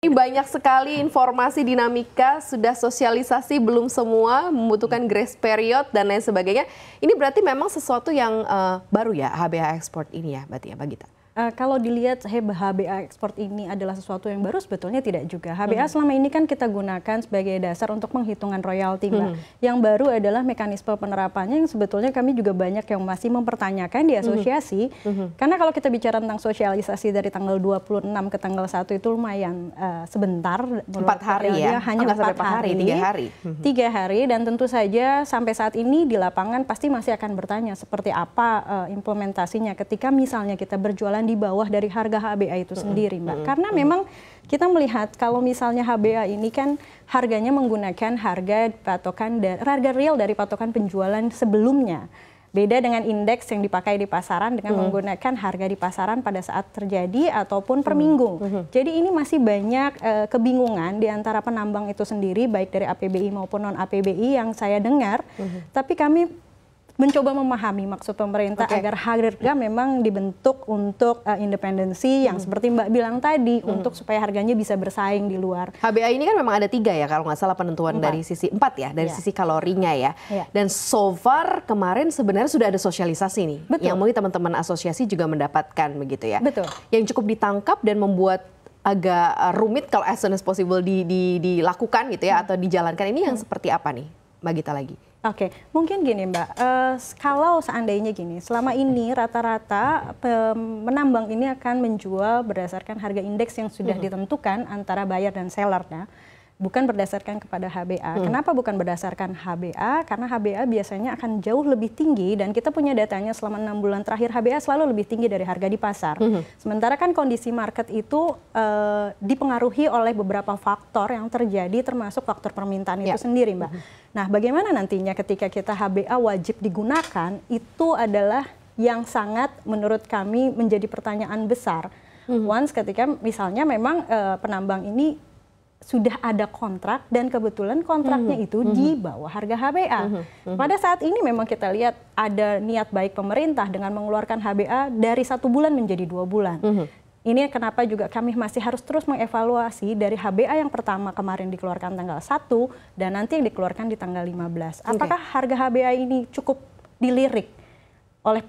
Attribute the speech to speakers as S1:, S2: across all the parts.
S1: Ini banyak sekali informasi dinamika, sudah sosialisasi belum semua, membutuhkan grace period dan lain sebagainya. Ini berarti memang sesuatu yang baru ya HBA Export ini ya, berarti ya Mbak Gita?
S2: Kalau dilihat HBA Export ini adalah sesuatu yang baru, sebetulnya tidak juga. HBA selama ini kan kita gunakan sebagai dasar untuk penghitungan royalti, Mbak. Yang baru adalah mekanisme penerapannya yang sebetulnya kami juga banyak yang masih mempertanyakan di asosiasi. Karena kalau kita bicara tentang sosialisasi dari tanggal 26 ke tanggal 1 itu lumayan sebentar.
S1: 4 hari ya?
S2: Hanya 4 hari.
S1: 3 hari.
S2: 3 hari, dan tentu saja sampai saat ini di lapangan pasti masih akan bertanya seperti apa implementasinya ketika misalnya kita berjualan di bawah dari harga HBA itu sendiri, Mbak. Karena memang kita melihat kalau misalnya HBA ini kan harganya menggunakan harga patokan harga real dari patokan penjualan sebelumnya. Beda dengan indeks yang dipakai di pasaran dengan menggunakan harga di pasaran pada saat terjadi ataupun per minggu. Jadi ini masih banyak kebingungan di antara penambang itu sendiri, baik dari APBI maupun non-APBI yang saya dengar. Tapi kami mencoba memahami maksud pemerintah agar harga memang dibentuk untuk independensi yang seperti Mbak bilang tadi, untuk supaya harganya bisa bersaing di luar.
S1: HBA ini kan memang ada 3 ya kalau nggak salah penentuan dari sisi 4 ya, dari sisi kalorinya ya. Dan so far kemarin sebenarnya sudah ada sosialisasi nih, yang mungkin teman-teman asosiasi juga mendapatkan begitu ya. Yang cukup ditangkap dan membuat agak rumit kalau as soon as possible dilakukan gitu ya, atau dijalankan. Ini yang seperti apa nih Mbak Gita lagi?
S2: Oke, mungkin gini Mbak, kalau seandainya gini, selama ini rata-rata penambang ini akan menjual berdasarkan harga indeks yang sudah ditentukan antara buyer dan sellernya, bukan berdasarkan kepada HBA. Kenapa bukan berdasarkan HBA? Karena HBA biasanya akan jauh lebih tinggi, dan kita punya datanya selama 6 bulan terakhir HBA selalu lebih tinggi dari harga di pasar. Sementara kan kondisi market itu dipengaruhi oleh beberapa faktor yang terjadi, termasuk faktor permintaan itu sendiri, Mbak. Nah, bagaimana nantinya ketika kita HBA wajib digunakan, itu adalah yang sangat menurut kami menjadi pertanyaan besar. Once ketika misalnya memang penambang ini sudah ada kontrak dan kebetulan kontraknya itu di bawah harga HBA. Pada saat ini memang kita lihat ada niat baik pemerintah dengan mengeluarkan HBA dari 1 bulan menjadi 2 bulan. Ini kenapa juga kami masih harus terus mengevaluasi dari HBA yang pertama kemarin dikeluarkan tanggal 1 dan nanti yang dikeluarkan di tanggal 15. Apakah harga HBA ini cukup dilirik oleh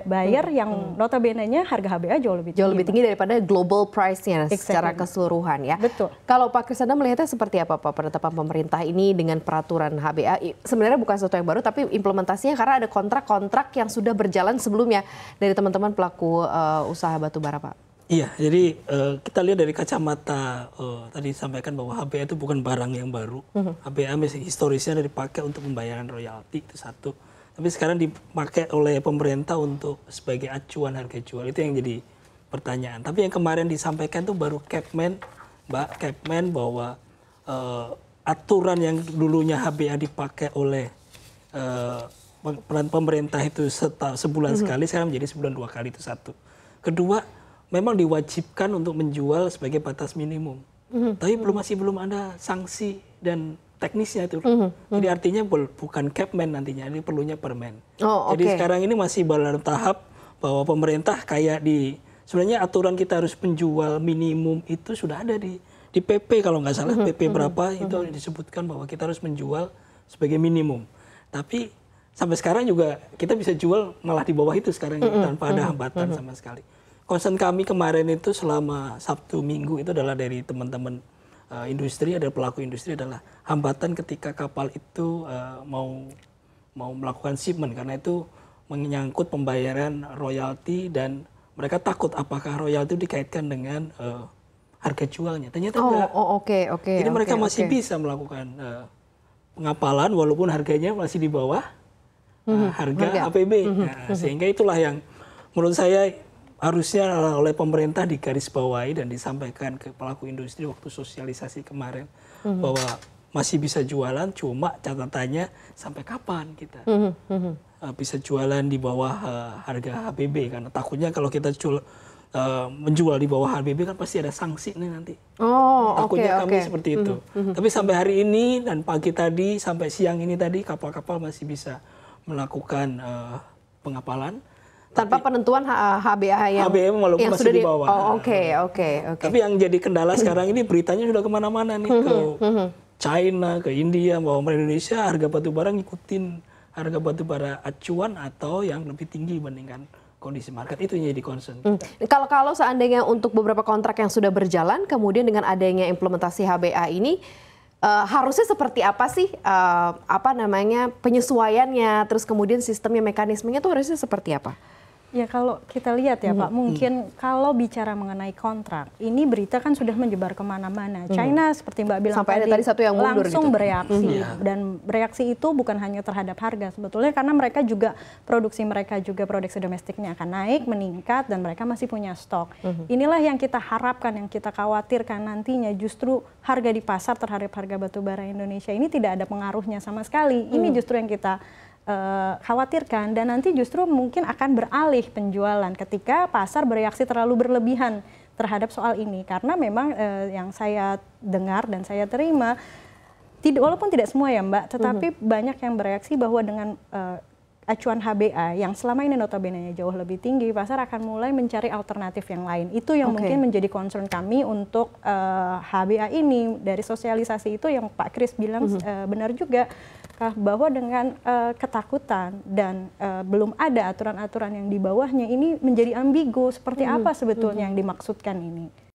S2: buyer yang notabene-nya harga HBA jauh lebih
S1: tinggi daripada global price-nya secara keseluruhan ya.
S2: Betul.
S1: Kalau Pak Krisnanda melihatnya seperti apa Pak penetapan pemerintah ini dengan peraturan HBA? Sebenarnya bukan sesuatu yang baru, tapi implementasinya karena ada kontrak-kontrak yang sudah berjalan sebelumnya dari teman-teman pelaku usaha batubara, Pak.
S3: Iya, jadi kita lihat dari kacamata tadi disampaikan bahwa HBA itu bukan barang yang baru. HBA masih historisnya dipakai untuk pembayaran royalti, itu satu. Tapi sekarang dipakai oleh pemerintah untuk sebagai acuan harga jual. Itu yang jadi pertanyaan. Tapi yang kemarin disampaikan itu baru Capman, Mbak, Capman bahwa aturan yang dulunya HBA dipakai oleh pemerintah itu sebulan sekali, sekarang menjadi sebulan 2 kali, itu satu. Kedua, memang diwajibkan untuk menjual sebagai batas minimum. Tapi masih belum ada sanksi dan teknisnya itu. Jadi artinya bukan Capman nantinya, ini perlunya permen. Jadi sekarang ini masih dalam tahap bahwa pemerintah kayak sebenarnya aturan kita harus menjual minimum itu sudah ada di PP kalau nggak salah, PP berapa itu disebutkan bahwa kita harus menjual sebagai minimum. Tapi sampai sekarang juga kita bisa jual malah di bawah itu sekarang tanpa ada hambatan sama sekali. Concern kami kemarin itu selama Sabtu Minggu itu adalah dari teman-teman industri, ada pelaku industri, adalah hambatan ketika kapal itu mau melakukan shipment, karena itu menyangkut pembayaran royalti dan mereka takut apakah royalti itu dikaitkan dengan harga jualnya. Ternyata enggak. Jadi mereka masih bisa melakukan pengapalan walaupun harganya masih di bawah harga APB. Sehingga itulah yang menurut saya harusnya oleh pemerintah digarisbawahi dan disampaikan ke pelaku industri waktu sosialisasi kemarin bahwa masih bisa jualan, cuma catatannya sampai kapan kita bisa jualan di bawah harga HBB, karena takutnya kalau kita menjual di bawah HBB kan pasti ada sanksi nih nanti. Takutnya kami seperti itu. Tapi sampai hari ini dan pagi tadi sampai siang ini tadi kapal-kapal masih bisa melakukan pengapalan.
S1: Tanpa penentuan HBA yang
S3: masih di bawah.
S1: Oh, oke.
S3: Tapi yang jadi kendala sekarang ini beritanya sudah kemana-mana nih, ke China, ke India, bahwa Indonesia harga batu bara ngikutin harga batu bara acuan atau yang lebih tinggi dibandingkan kondisi market. Itu yang jadi concern.
S1: Kalau seandainya untuk beberapa kontrak yang sudah berjalan, kemudian dengan adanya implementasi HBA ini, harusnya seperti apa sih penyesuaiannya, terus kemudian sistemnya, mekanismenya itu harusnya seperti apa?
S2: Ya kalau kita lihat ya Pak, mungkin kalau bicara mengenai kontrak, ini berita kan sudah menyebar kemana-mana. China seperti Mbak bilang
S1: sampai ada tadi satu yang mundur
S2: langsung
S1: gitu.
S2: Bereaksi. Dan bereaksi itu bukan hanya terhadap harga sebetulnya, karena mereka juga produksi domestiknya akan naik, meningkat, dan mereka masih punya stok. Inilah yang kita harapkan, yang kita khawatirkan nantinya, justru harga di pasar terhadap harga batu bara Indonesia ini tidak ada pengaruhnya sama sekali. Ini justru yang kita khawatirkan, dan nanti justru mungkin akan beralih penjualan ketika pasar bereaksi terlalu berlebihan terhadap soal ini, karena memang yang saya dengar dan saya terima, walaupun tidak semua ya Mbak, tetapi banyak yang bereaksi bahwa dengan acuan HBA yang selama ini notabene jauh lebih tinggi, pasar akan mulai mencari alternatif yang lain. Itu yang mungkin menjadi concern kami untuk HBA ini. Dari sosialisasi itu yang Pak Kris bilang benar juga, bahwa dengan ketakutan dan belum ada aturan-aturan yang di bawahnya, ini menjadi ambigu seperti apa sebetulnya yang dimaksudkan ini.